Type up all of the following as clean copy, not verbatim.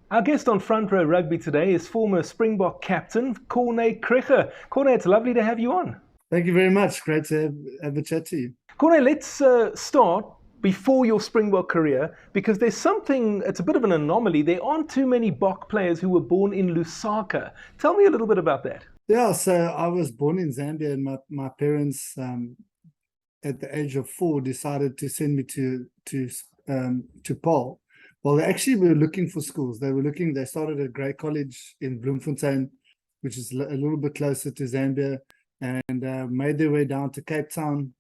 Our guest on Front Row Rugby today is former Springbok captain Corne Krige. Corne, it's lovely to have you on. Thank you very much. Great to have a chat to you. Corne, let's start before your Springbok career because there's something, it's a bit of an anomaly. There aren't too many Bok players who were born in Lusaka. Tell me a little bit about that. Yeah, so I was born in Zambia, and my parents, at the age of 4, decided to send me to Paarl. Well, they actually were looking for schools. They started at Grey College in Bloemfontein, which is a little bit closer to Zambia, and made their way down to Cape Town,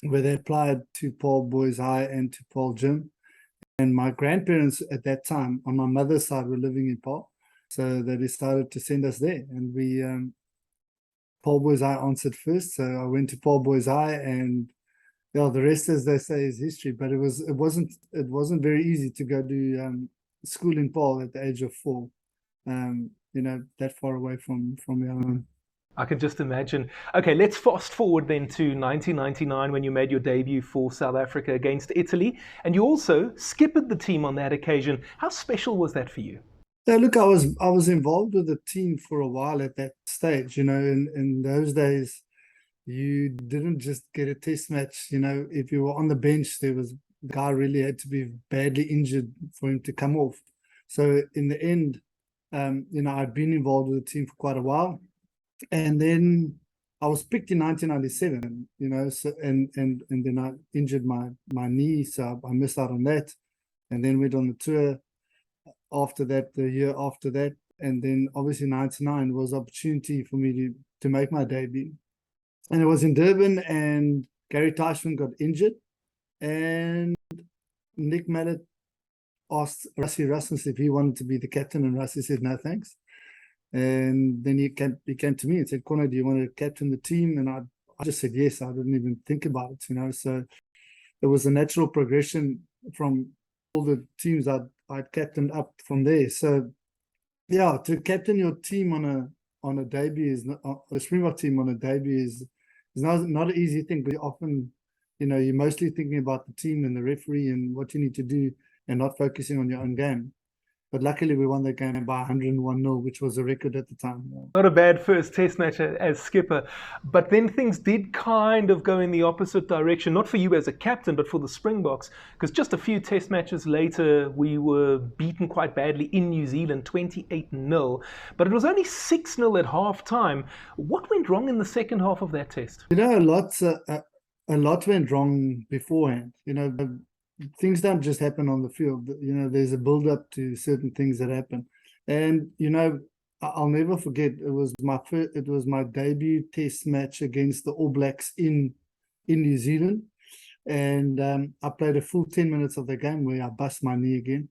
where they applied to Paarl Boys High and to Paarl Gym. And my grandparents at that time, on my mother's side, were living in Paarl. So they decided to send us there. And Paarl Boys High answered first. So I went to Paarl Boys High, and yeah, the rest, as they say, is history. But it wasn't very easy to go to school in Paarl at the age of 4. That far away from your home. I can just imagine. Okay, let's fast forward then to 1999 when you made your debut for South Africa against Italy, and you also skippered the team on that occasion. How special was that for you? Yeah, look, I was involved with the team for a while at that stage. In those days, you didn't just get a test match. If you were on the bench, the guy really had to be badly injured for him to come off. So in the end, I'd been involved with the team for quite a while, and then I was picked in 1997. And then I injured my knee, so I missed out on that, and then went on the tour after that, the year after that, and then obviously 99 was opportunity for me to make my debut. And it was in Durban, and Gary Teichman got injured, and Nick Mallet asked Rassie Rasmus if he wanted to be the captain, and Rassie said no thanks. And then he came to me and said, "Corne, do you want to captain the team?" And I just said yes. I didn't even think about it, so it was a natural progression from all the teams I'd captained up from there. So yeah, to captain your team on a debut is not, a Springbok team on a debut is not an easy thing, because often, you're mostly thinking about the team and the referee and what you need to do, and not focusing on your own game. But luckily, we won the game by 101-0, which was a record at the time. Not a bad first test match as skipper, but then things did kind of go in the opposite direction, not for you as a captain, but for the Springboks, because just a few test matches later, we were beaten quite badly in New Zealand, 28-0, but it was only 6-0 at half time. What went wrong in the second half of that test? A lot went wrong beforehand. Things don't just happen on the field. There's a build-up to certain things that happen. And, I'll never forget, it was my debut test match against the All Blacks in New Zealand. And I played a full 10 minutes of the game where I bust my knee again.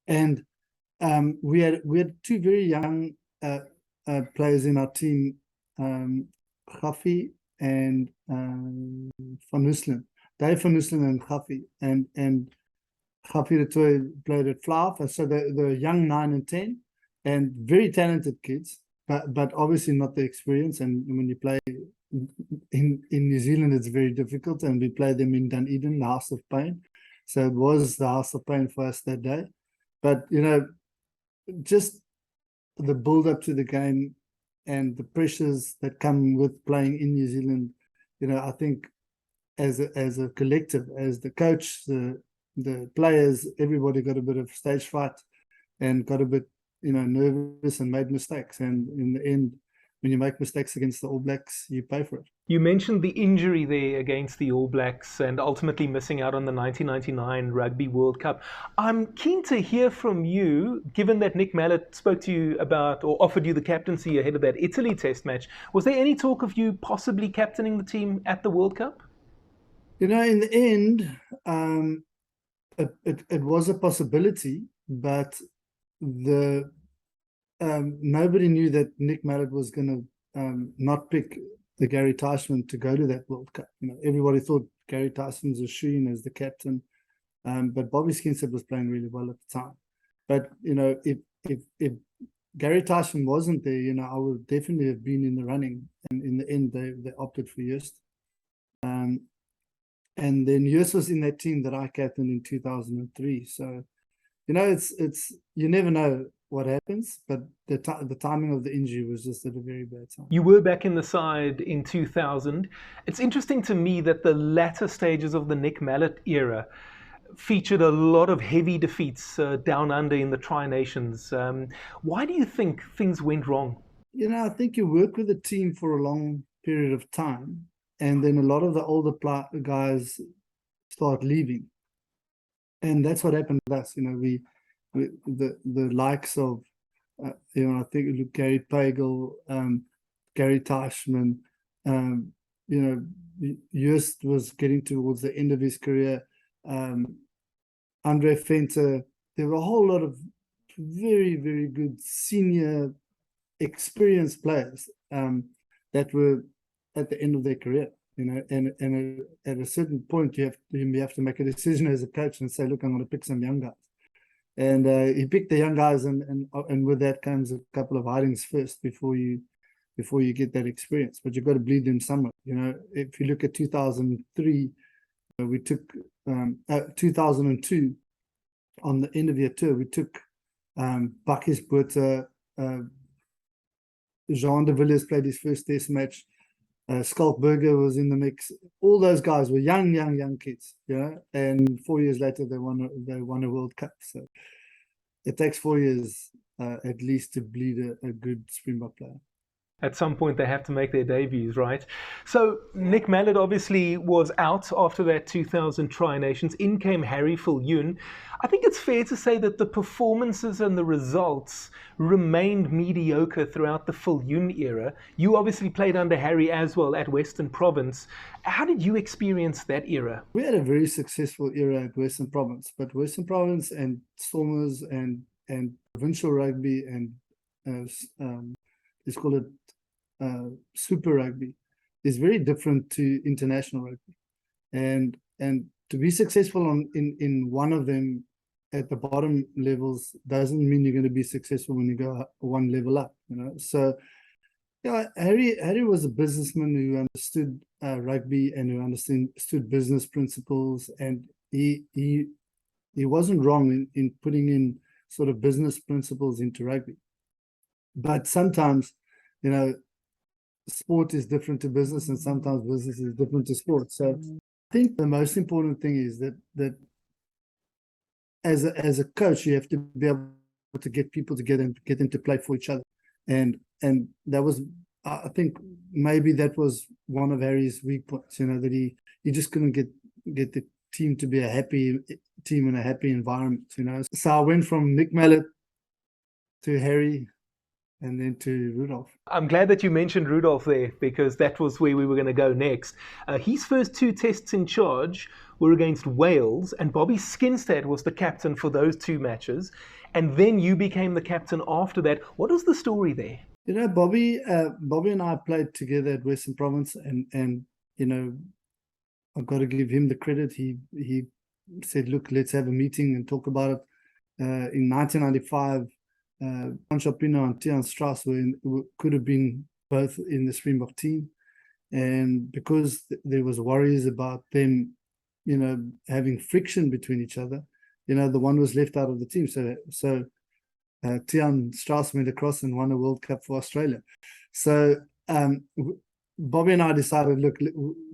And we had 2 very young players in our team, Ghafi and Van Huislen. Dave Van Huislen and Ghafi. And Ghafi played at Flav. And so they're young, 9 and 10, and very talented kids, but obviously not the experience. And when you play in New Zealand, it's very difficult. And we played them in Dunedin, the House of Pain. So it was the House of Pain for us that day. But, just the build-up to the game and the pressures that come with playing in New Zealand, I think as a collective, as the coach, the players, everybody got a bit of stage fright and got a bit, nervous and made mistakes. And in the end, when you make mistakes against the All Blacks, you pay for it. You mentioned the injury there against the All Blacks and ultimately missing out on the 1999 Rugby World Cup. I'm keen to hear from you, given that Nick Mallet spoke to you about or offered you the captaincy ahead of that Italy test match. Was there any talk of you possibly captaining the team at the World Cup? In the end, it was a possibility, but nobody knew that Nick Mallet was going to not pick the Gary Teichman to go to that World Cup. Everybody thought Gary Teichman was a shoo-in as the captain, but Bobby Skinner was playing really well at the time. But if Gary Teichman wasn't there, I would definitely have been in the running. And in the end, they opted for Just. And then Just was in that team that I captained in 2003. So it's you never know what happens, but the timing of the injury was just at a very bad time. You were back in the side in 2000. It's interesting to me that the latter stages of the Nick Mallett era featured a lot of heavy defeats down under in the Tri-Nations. Why do you think things went wrong? I think you work with a team for a long period of time, and then a lot of the older guys start leaving. And that's what happened to us. We the likes of, I think Gary Pagel, Gary Teichmann, Just was getting towards the end of his career. Andre Venter. There were a whole lot of very, very good senior, experienced players that were at the end of their career. And at a certain point, you have to make a decision as a coach and say, look, I'm going to pick some young guys. And he picked the young guys, and with that comes a couple of hidings first before you get that experience. But you've got to bleed them somewhere. If you look at 2003, we took 2002 on the end of year tour, we took Bakis Botha, Jean de Villiers played his first test match. Skalkberger was in the mix. All those guys were young kids, and 4 years later they won a World Cup. So it takes 4 years at least to bleed a good Springbok player. At some point they have to make their debuts, right? So Nick Mallett obviously was out after that 2000 Tri-Nations. In came Harry Viljoen. I think it's fair to say that the performances and the results remained mediocre throughout the Viljoen era. You obviously played under Harry as well at Western Province. How did you experience that era? We had a very successful era at Western Province, but Western Province and Stormers and provincial rugby and let's call it Super Rugby is very different to international rugby, and to be successful in one of them at the bottom levels doesn't mean you're going to be successful when you go one level up. So Harry was a businessman who understood rugby and who understood business principles, and he wasn't wrong in putting in sort of business principles into rugby. But sometimes, sport is different to business, and sometimes business is different to sport. So I think the most important thing is that as a coach, you have to be able to get people together and get them to play for each other. And that was, I think, maybe that was one of Harry's weak points. That he just couldn't get the team to be a happy team in a happy environment. So I went from Nick Mallett to Harry, and then to Rudolf. I'm glad that you mentioned Rudolf there, because that was where we were going to go next. His first two tests in charge were against Wales, and Bobby Skinstad was the captain for those two matches. And then you became the captain after that. What was the story there? Bobby and I played together at Western Province, and I've got to give him the credit. He said, look, let's have a meeting and talk about it. In 1995, Pino and Tian Strauss could have been both in the Springbok team, and because there was worries about them, having friction between each other, the one was left out of the team. So Tian Strauss went across and won a World Cup for Australia. So Bobby and I decided, look,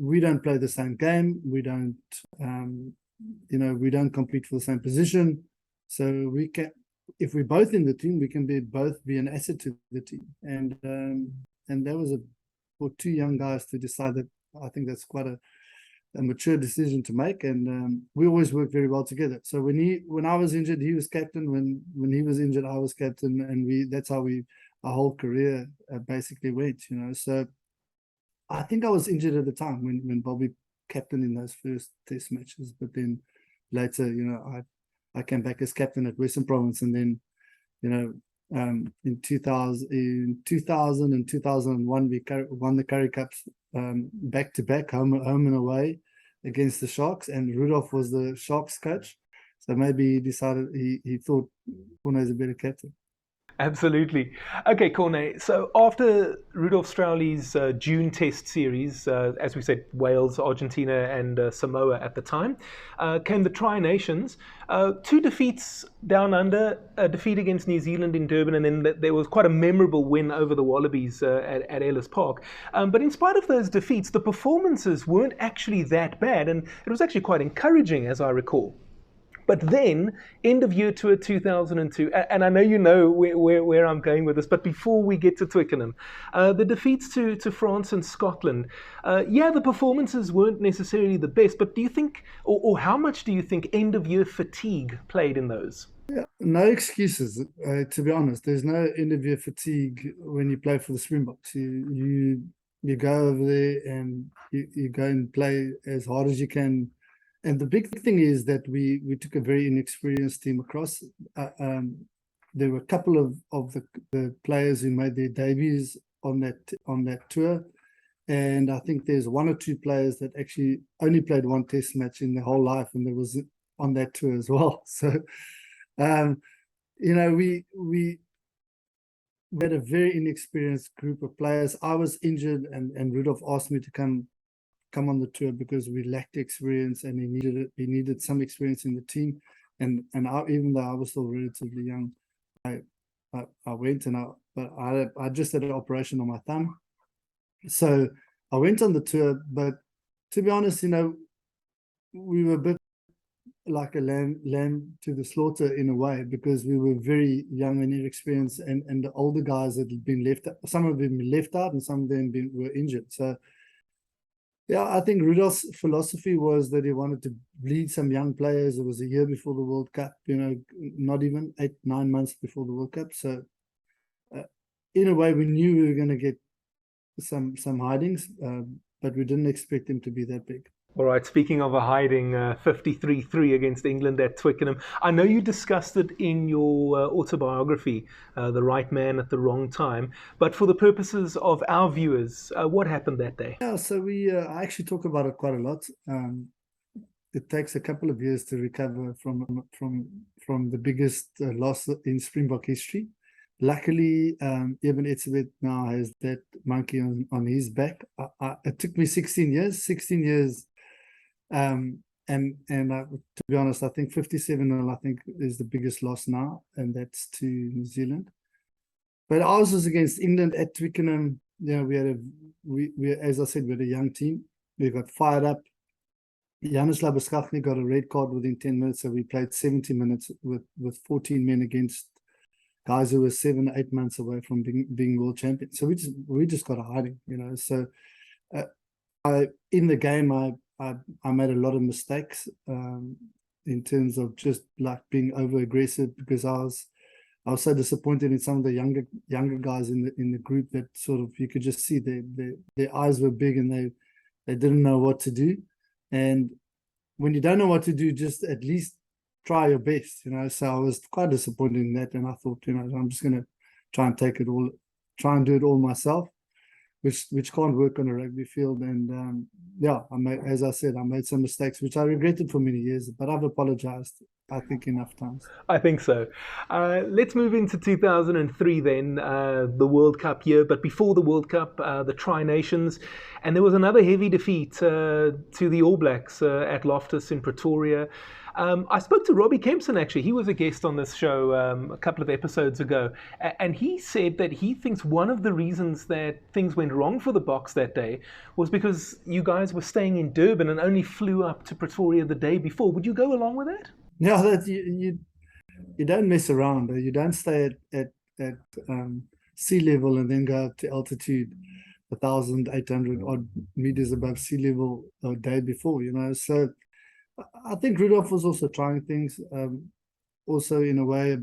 we don't play the same game. We don't, we don't compete for the same position. So we can. If we're both in the team, we can both be an asset to the team. And that was for two young guys to decide that. I think that's quite a mature decision to make. And we always work very well together. So when I was injured, he was captain. When he was injured, I was captain. And that's how our whole career basically went, So I think I was injured at the time when Bobby captained in those first test matches. But then later, I came back as captain at Western Province, and then, in 2000 and 2001, we won the Currie Cups back to back, home and away against the Sharks, and Rudolf was the Sharks coach. So maybe he decided he thought Corne is a better captain. Absolutely. Okay, Corne. So after Rudolf Straeuli's June Test series, as we said, Wales, Argentina, and Samoa at the time, came the Tri Nations. Two defeats down under, a defeat against New Zealand in Durban, and then there was quite a memorable win over the Wallabies at Ellis Park. But in spite of those defeats, the performances weren't actually that bad, and it was actually quite encouraging, as I recall. But then, end of year tour 2002, and I know you know where I'm going with this, but before we get to Twickenham, the defeats to France and Scotland, yeah, the performances weren't necessarily the best, but do you think, or how much do you think end of year fatigue played in those? Yeah, no excuses, to be honest. There's no end of year fatigue when you play for the Springboks. You go over there and you go and play as hard as you can. And the big thing is that we took a very inexperienced team across. There were a couple of the players who made their debuts on that tour, and I think there's one or two players that actually only played one test match in their whole life, and there was on that tour as well. So, we had a very inexperienced group of players. I was injured, and Rudolf asked me to come on the tour because we lacked experience, and he needed it. He needed some experience in the team, and even though I was still relatively young, I went, but I just had an operation on my thumb, so I went on the tour. But to be honest, we were a bit like a lamb to the slaughter in a way, because we were very young and inexperienced, and the older guys had been left. Some of them left out, and some of them were injured. So. Yeah, I think Rudolph's philosophy was that he wanted to bleed some young players. It was a year before the World Cup, not even 8-9 months before the World Cup. So, in a way, we knew we were going to get some hidings, but we didn't expect them to be that big. All right, speaking of a hiding, 53-3 against England at Twickenham. I know you discussed it in your autobiography, The Right Man at the Wrong Time, but for the purposes of our viewers, what happened that day? Yeah, so I actually talk about it quite a lot. It takes a couple of years to recover from the biggest loss in Springbok history. Luckily, Eben Etzebeth now has that monkey on his back. It took me 16 years. And to be honest, I think 57-0, I think, is the biggest loss now, and that's to New Zealand. But ours was against England at Twickenham. We as I said, we had a young team. We got fired up. Janis Labuschagne got a red card within 10 minutes, so we played 70 minutes with 14 men against guys who were 7-8 months away from being world champions. So we just got a hiding, So in the game, I made a lot of mistakes in terms of just like being over aggressive, because I was so disappointed in some of the younger guys in the group that sort of, you could just see their eyes were big and they didn't know what to do. And when you don't know what to do, just at least try your best, So I was quite disappointed in that, and I thought, I'm just going to try and do it all myself, which can't work on a rugby field. And as I said, I made some mistakes, which I regretted for many years, but I've apologized, I think, enough times. I think so. Let's move into 2003 then, the World Cup year. But before the World Cup, the Tri Nations, and there was another heavy defeat to the All Blacks at Loftus in Pretoria. I spoke to Robbie Kempson, actually. He was a guest on this show a couple of episodes ago. And he said that he thinks one of the reasons that things went wrong for the Boks that day was because you guys were staying in Durban and only flew up to Pretoria the day before. Would you go along with that? Yeah, that you don't mess around. You don't stay at sea level and then go up to altitude 1,800 odd meters above sea level a day before, So I think Rudolf was also trying things, also in a way a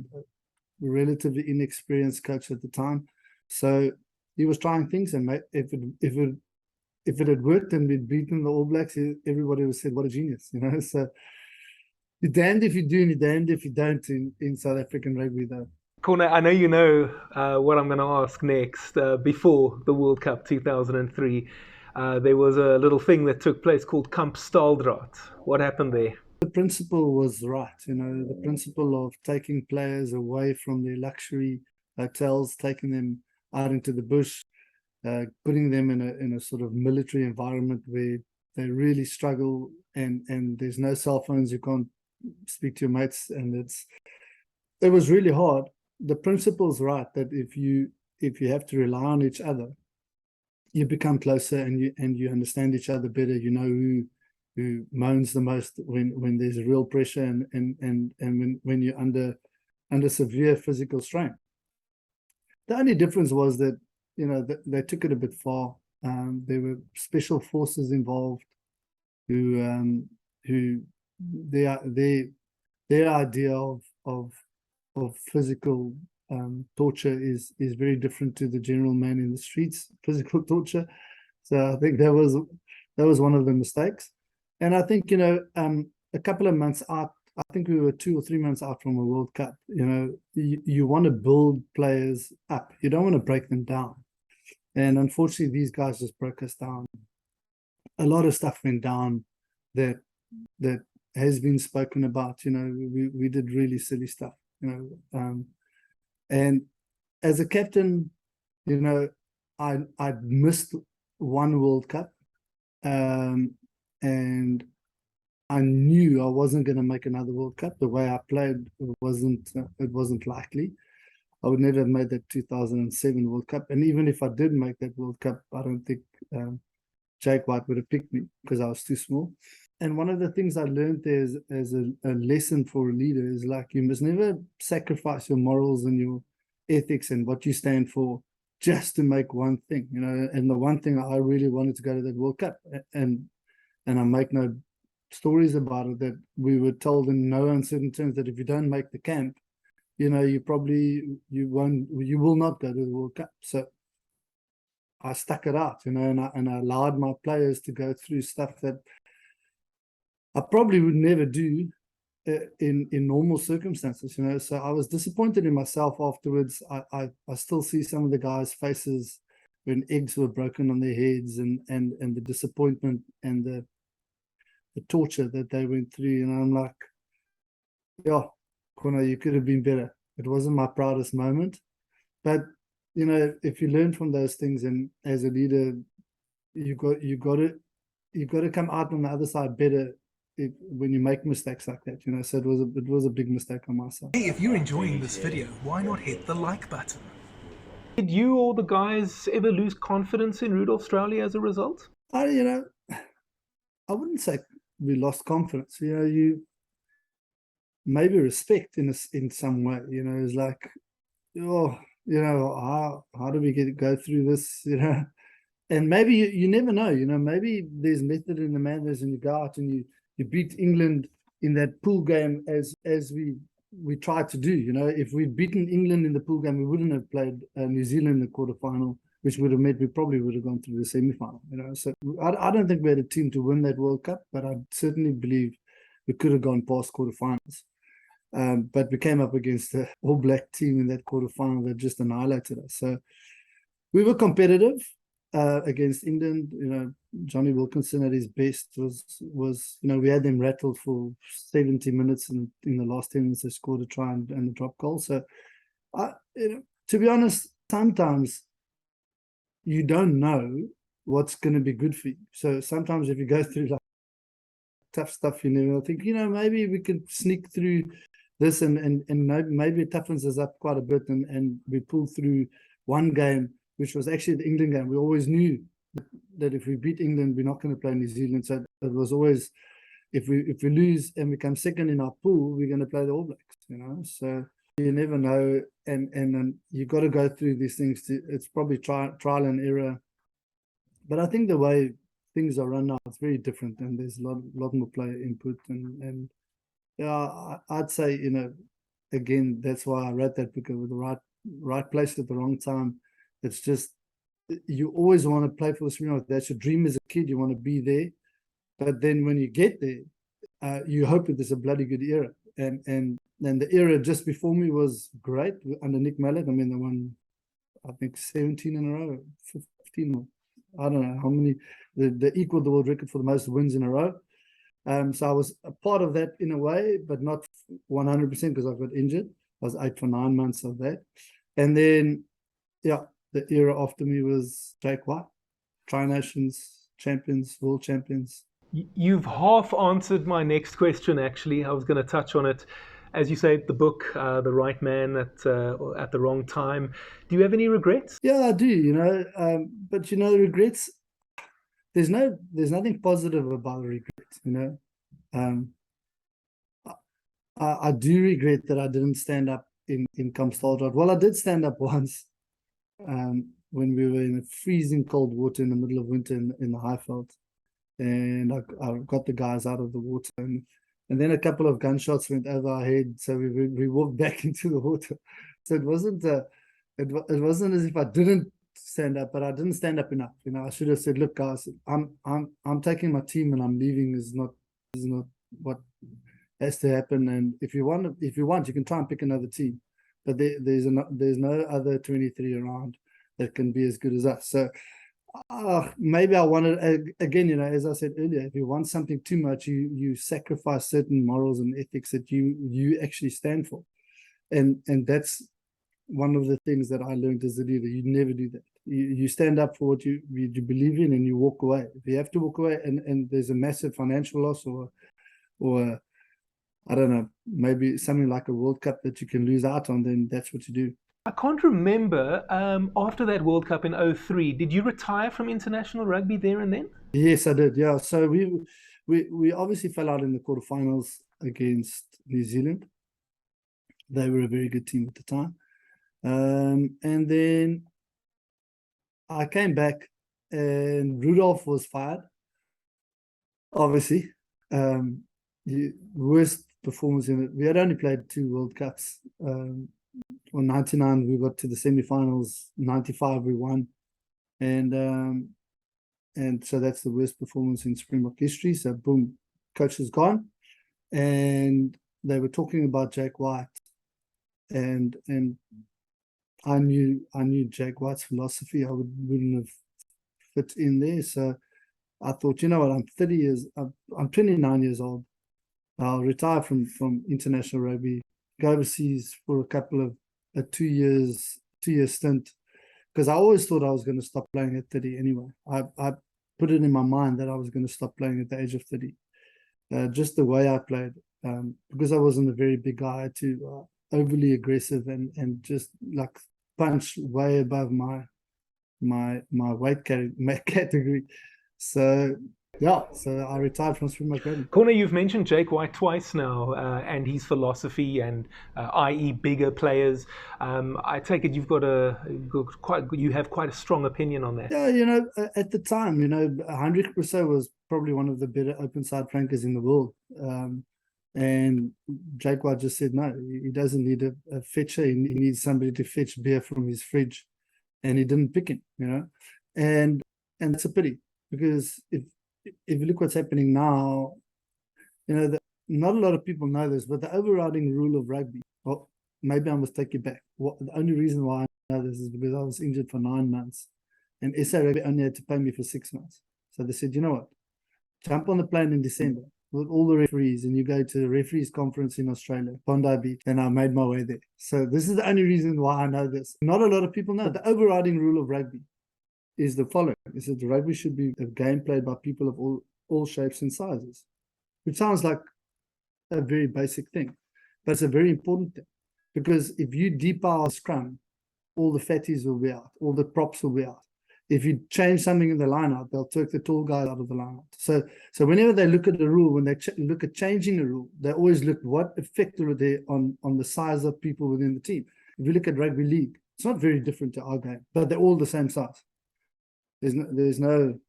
relatively inexperienced coach at the time. So he was trying things, and if it had worked and we'd beaten the All Blacks, everybody would have said, what a genius, So you're damned if you do, and you're damned if you don't in South African rugby, though. Corne, I know you know what I'm going to ask next. Before the World Cup 2003, there was a little thing that took place called Kamp Staaldraad. What happened there? The principle was right, the principle of taking players away from their luxury hotels, taking them out into the bush, putting them in a sort of military environment where they really struggle, and there's no cell phones, you can't speak to your mates, and it was really hard. The principle's right, that if you have to rely on each other, you become closer, and you understand each other better. You know who moans the most when there's real pressure, and when you're under severe physical strain. The only difference was that, you know, they took it a bit far. There were special forces involved who their idea of physical torture is very different to the general man in the streets physical torture. So I think that was one of the mistakes. And I think, you know, a couple of months out, I think we were 2 or 3 months out from a World Cup. You know, you want to build players up. You don't want to break them down. And unfortunately, these guys just broke us down. A lot of stuff went down that has been spoken about. You know, we did really silly stuff. You know, and as a captain, you know, I missed one World Cup, and I knew I wasn't going to make another World Cup. The way I played, it wasn't likely. I would never have made that 2007 World Cup. And even if I did make that World Cup, I don't think Jake White would have picked me because I was too small. And one of the things I learned there as a lesson for a leader is, like, you must never sacrifice your morals and your ethics and what you stand for just to make one thing, you know. And the one thing, I really wanted to go to that World Cup, and I make no stories about it, that we were told in no uncertain terms that if you don't make the camp, you know, you will not go to the World Cup. So I stuck it out, you know, and I allowed my players to go through stuff that I probably would never do in normal circumstances, you know. So I was disappointed in myself afterwards. I still see some of the guys' faces when eggs were broken on their heads, and the disappointment and the torture that they went through. And I'm like, yeah, Corne, you could have been better. It wasn't my proudest moment, but, you know, if you learn from those things, and as a leader, you got to come out on the other side better when you make mistakes like that, you know. So it was a big mistake on my side. Hey, if you're enjoying this video, why not hit the like button? Did you or the guys ever lose confidence in Rudolf Straeuli as a result? You know, I wouldn't say we lost confidence. You know, you maybe respect in some way. You know, it's like, oh, you know, how do we go through this? You know, and maybe you never know. You know, maybe there's method in the madness, and you go out and you beat England in that pool game as we tried to do. You know, if we'd beaten England in the pool game, we wouldn't have played New Zealand in the quarterfinal, which would have meant we probably would have gone through the semi-final. You know, so I don't think we had a team to win that World Cup, but I certainly believe we could have gone past quarterfinals. But we came up against the All Black team in that quarterfinal that just annihilated us. So we were competitive against England. You know, Johnny Wilkinson at his best was, you know, we had them rattled for 70 minutes, and in the last 10 minutes they scored a try and a drop goal. So, you know, to be honest, sometimes you don't know what's going to be good for you. So sometimes if you go through like tough stuff, you never think, you know, maybe we could sneak through this, and maybe it toughens us up quite a bit, and we pulled through one game, which was actually the England game. We always knew that if we beat England, we're not going to play New Zealand. So it was always, if we lose and we come second in our pool, we're going to play the All Blacks, you know. So you never know, and you got to go through these things. It's probably trial and error. But I think the way things are run now, it's very different, and there's a lot more player input, and yeah, I'd say, you know, again, that's why I wrote that book, with the right place at the wrong time. It's just, you always want to play for the Springboks. That's your dream as a kid. You want to be there, but then when you get there, you hope that there's a bloody good era. And the era just before me was great under Nick Mallet. I mean, they won, I think, 17 in a row, 15. I don't know how many. They equaled the world record for the most wins in a row. So I was a part of that in a way, but not 100% because I got injured. I was out for 9 months of that. And then, yeah, the era after me was Jake White, Tri-Nations champions, world champions. You've half answered my next question, actually. I was going to touch on it. As you say, the book, The Right Man at the Wrong Time. Do you have any regrets? Yeah, I do, but regrets, there's nothing positive about regrets, I do regret that I didn't stand up in Kamp Staaldraad. Well, I did stand up once when we were in a freezing cold water in the middle of winter in the Highveld. And I got the guys out of the water. And then a couple of gunshots went over our head. So we walked back into the water. So it wasn't as if I didn't stand up, but I didn't stand up enough. I should have said, look, guys, I'm taking my team and I'm leaving is not what has to happen. And if you want, you can try and pick another team. But there's no other 23 around that can be as good as us. So maybe I wanted, again, as I said earlier, if you want something too much, you sacrifice certain morals and ethics that you actually stand for. And that's one of the things that I learned as a leader. You never do that. You stand up for what you believe in and you walk away. If you have to walk away and there's a massive financial loss or I don't know, maybe something like a World Cup that you can lose out on, then that's what you do. I can't remember, after that World Cup in 2003, did you retire from international rugby there and then? Yes, I did, yeah. So we obviously fell out in the quarterfinals against New Zealand. They were a very good team at the time. And then I came back and Rudolf was fired, obviously. The worst performance in it. We had only played 2 World Cups. On 99 we got to the semi-finals. 95 we won, and so that's the worst performance in Springbok history. So boom, coach is gone, and they were talking about Jake White, and I knew Jake White's philosophy. I wouldn't have fit in there. So I thought, what, I'm 29 years old. I'll retire from international rugby, go overseas for a couple of a 2-year stint, because I always thought I was going to stop playing at 30 anyway. I put it in my mind that I was going to stop playing at the age of 30. Just the way I played, because I wasn't a very big guy, too overly aggressive and just like punch way above my weight category. So yeah, so I retired from Springbok rugby. Corne, you've mentioned Jake White twice now, and his philosophy, and i.e. bigger players. I take it you have quite a strong opinion on that. Yeah, at the time, Hendrik Rousseau was probably one of the better open side flankers in the world. And Jake White just said, no, he doesn't need a fetcher. He needs somebody to fetch beer from his fridge. And he didn't pick him, and it's a pity, because if you look what's happening now, not a lot of people know this, but the overriding rule of rugby, well, maybe I must take you back. The only reason why I know this is because I was injured for 9 months, and SA Rugby only had to pay me for 6 months. So they said, you know what, jump on the plane in December with all the referees, and you go to the referees conference in Australia, Bondi Beach, and I made my way there. So this is the only reason why I know this. Not a lot of people know. The overriding rule of rugby is the following: is that rugby should be a game played by people of all shapes and sizes, which sounds like a very basic thing, but it's a very important thing, because if you depower a scrum, all the fatties will be out, all the props will be out. If you change something in the lineout, they'll take the tall guy out of the lineout. So whenever they look at a rule, when they look at changing a rule, they always look what effect are they on the size of people within the team. If you look at rugby league, it's not very different to our game, but they're all the same size. There's no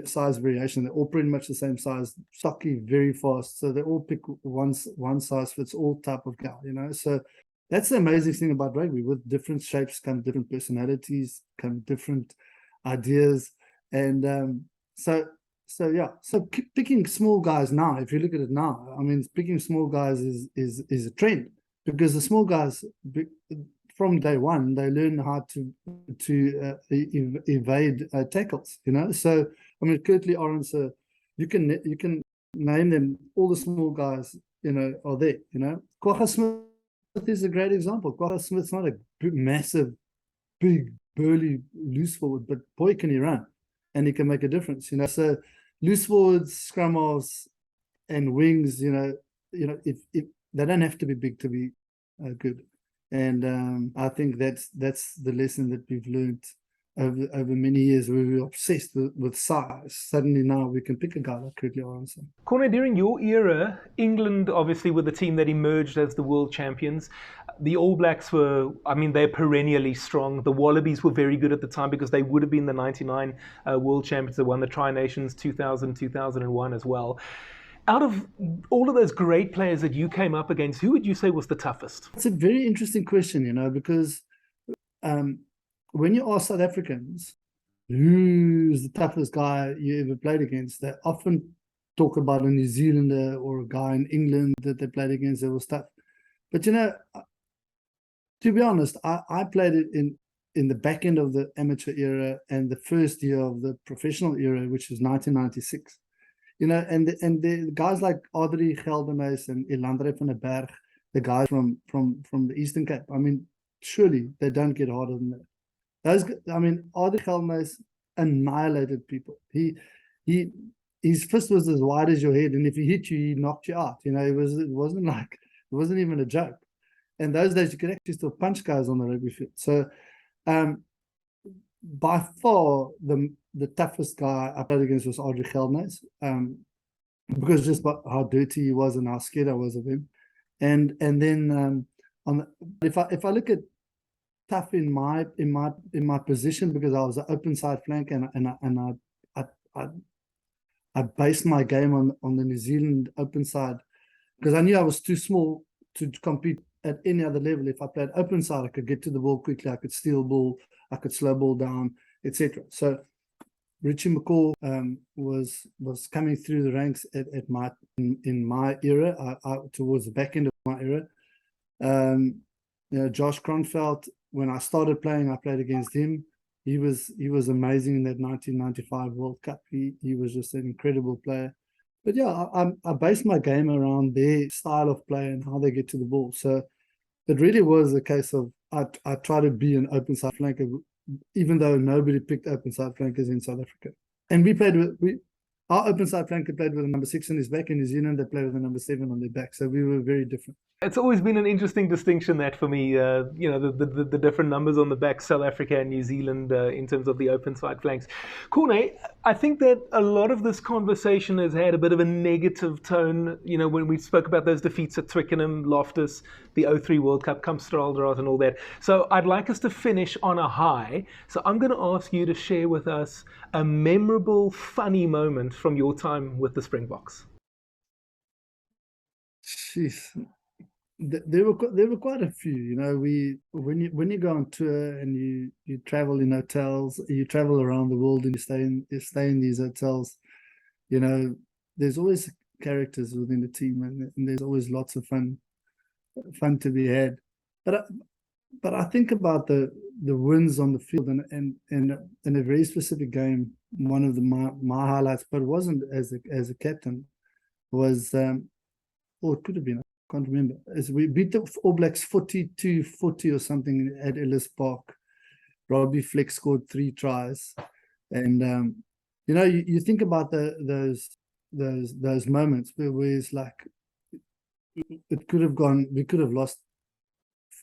size variation. They're all pretty much the same size, stocky, very fast. So they all pick one size fits all type of guy, So that's the amazing thing about rugby. With different shapes come different personalities, come different ideas. And so picking small guys now, if you look at it now, I mean, picking small guys is a trend, because the small guys, from day one, they learn how to evade tackles, So, I mean, Kurtley Orange, you can name them, all the small guys, are there, Kwagga Smith This is a great example. Carl Smith's not a massive, big, burly loose forward, but boy, can he run, and he can make a difference. So loose forwards, scrum halves, and wings. If they don't have to be big to be good, and I think that's the lesson that we've learned over many years. We were obsessed with size. Suddenly now we can pick a guy like Ridley Armstrong. Corne, during your era, England obviously were the team that emerged as the world champions. The All Blacks were, they're perennially strong. The Wallabies were very good at the time because they would have been the 99 world champions that won the Tri-Nations 2000, 2001 as well. Out of all of those great players that you came up against, who would you say was the toughest? It's a very interesting question, because when you ask South Africans, who's the toughest guy you ever played against, they often talk about a New Zealander or a guy in England that they played against that was tough. But, to be honest, I played it in the back end of the amateur era and the first year of the professional era, which is 1996. And the guys like Audrey Geldenhuys and Elandre van der Berg, the guys from the Eastern Cape, surely they don't get harder than that. Audrey Geldenhuys annihilated people. His fist was as wide as your head, and if he hit you, he knocked you out. It wasn't even a joke. And those days you could actually still punch guys on the rugby field. So by far the toughest guy I played against was Audrey Geldenhuys, because just how dirty he was and how scared I was of him. And then if I look at tough in my position, because I was an open side flank and I based my game on the New Zealand open side, because I knew I was too small to compete at any other level. If I played open side, I could get to the ball quickly, I could steal ball, I could slow ball down, etc. So Richie McCaw was coming through the ranks in my era, towards the back end of my era. Josh Kronfeld, when I started playing, I played against him. He was amazing in that 1995 World Cup. He was just an incredible player. But yeah, I based my game around their style of play and how they get to the ball. So it really was a case of I try to be an open side flanker, even though nobody picked open side flankers in South Africa. And we played with our open side flanker played with a number 6 on his back. In New Zealand, they played with a number 7 on their back. So we were very different. It's always been an interesting distinction that for me, the different numbers on the back, South Africa and New Zealand, in terms of the open side flanks. Corne, I think that a lot of this conversation has had a bit of a negative tone, when we spoke about those defeats at Twickenham, Loftus, the 03 World Cup, Kamp Staaldraad and all that. So I'd like us to finish on a high. So I'm going to ask you to share with us a memorable, funny moment from your time with the Springboks. Jeez. There were quite a few. When you go on tour and you travel in hotels, you travel around the world and you stay in these hotels, there's always characters within the team, and there's always lots of fun to be had. But I think about the wins on the field and in a very specific game. One of my highlights, but it wasn't as a captain, was or it could have been. Can't remember. As we beat the All Blacks 42-40 or something at Ellis Park. Robbie Fleck scored 3 tries, and you think about those moments where it's like it could have gone. We could have lost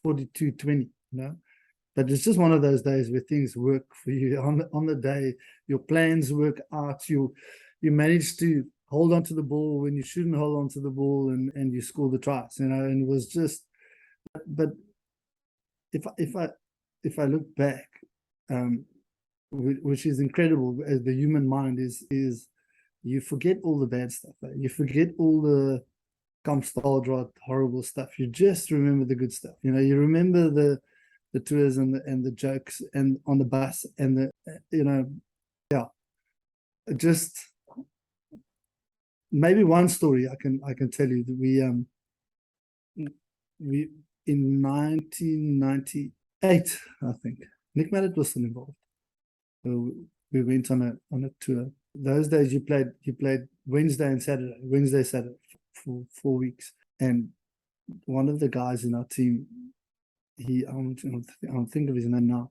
42-20, but it's just one of those days where things work for you on the day. Your plans work out. You manage to hold on to the ball when you shouldn't hold on to the ball, and you score the tries, and it was just, but if I look back, which is incredible as the human mind is you forget all the bad stuff, you forget all the Kamp Staaldraad horrible stuff, you just remember the good stuff, you remember the tours and the jokes and on the bus and just maybe one story I can tell you that we in 1998, I think, Nick Mallet was still involved. So we went on a tour. Those days you played Wednesday and Saturday, Saturday for 4 weeks, and one of the guys in our team, I'm think of his name now.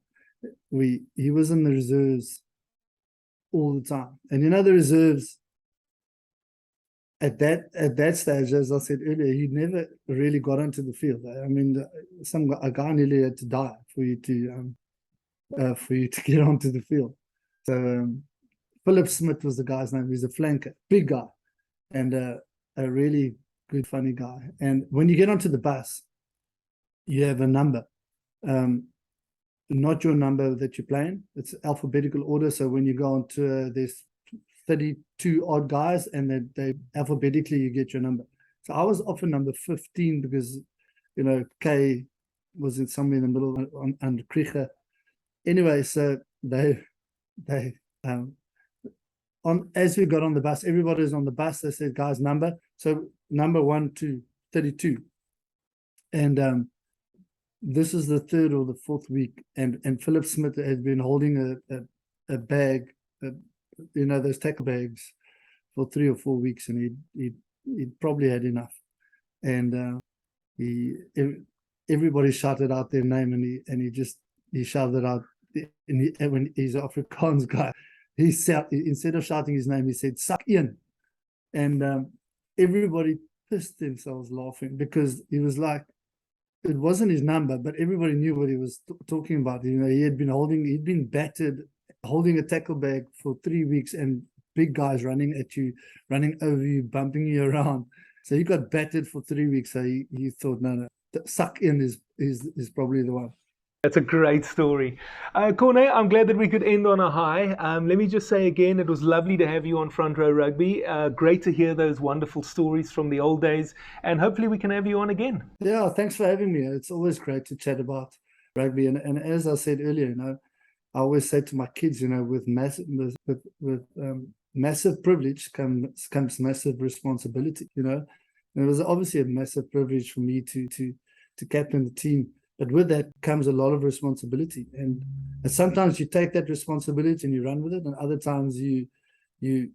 He was in the reserves all the time, and the reserves at that stage, as I said earlier, he never really got onto the field. I mean, a guy nearly had to die for you to get onto the field. So Philip Smith was the guy's name. He's a flanker, big guy, and a really good, funny guy. And when you get onto the bus, you have a number, not your number that you're playing. It's alphabetical order. So when you go on tour, there's 32 odd guys, and they alphabetically you get your number. So I was often number 15 because, K was somewhere in the middle under Krige. Anyway, so as we got on the bus, everybody's on the bus. They said, guys, number. So number 1 to 32. And this is the third or the fourth week. And Philip Smith had been holding a bag, those tackle bags, for 3 or 4 weeks, and he'd probably had enough. And everybody shouted out their name, and he shouted it out. And when he's an Afrikaans guy, instead of shouting his name, he said "sak in," and everybody pissed themselves laughing, because he was like, it wasn't his number, but everybody knew what he was talking about. He'd been battered, holding a tackle bag for 3 weeks, and big guys running at you, running over you, bumping you around. So he got battered for 3 weeks. So he thought, no, "sak in" is probably the one. That's a great story. Corne, I'm glad that we could end on a high. Let me just say again, it was lovely to have you on Front Row Rugby. Great to hear those wonderful stories from the old days, and hopefully we can have you on again. Yeah, thanks for having me. It's always great to chat about rugby. And as I said earlier, I always say to my kids, with massive privilege comes massive responsibility. And it was obviously a massive privilege for me to captain the team. But with that comes a lot of responsibility, and sometimes you take that responsibility and you run with it, and other times you don't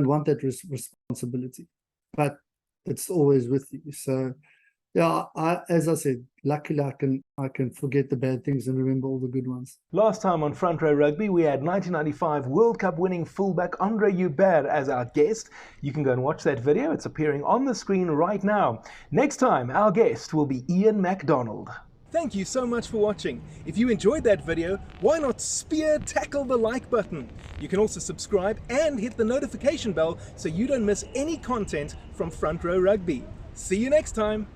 want that responsibility, but it's always with you. So yeah, as I said, luckily I can forget the bad things and remember all the good ones. Last time on Front Row Rugby, we had 1995 World Cup winning fullback Andre Hubert as our guest. You can go and watch that video. It's appearing on the screen right now. Next time, our guest will be Ian MacDonald. Thank you so much for watching. If you enjoyed that video, why not tackle the like button? You can also subscribe and hit the notification bell so you don't miss any content from Front Row Rugby. See you next time.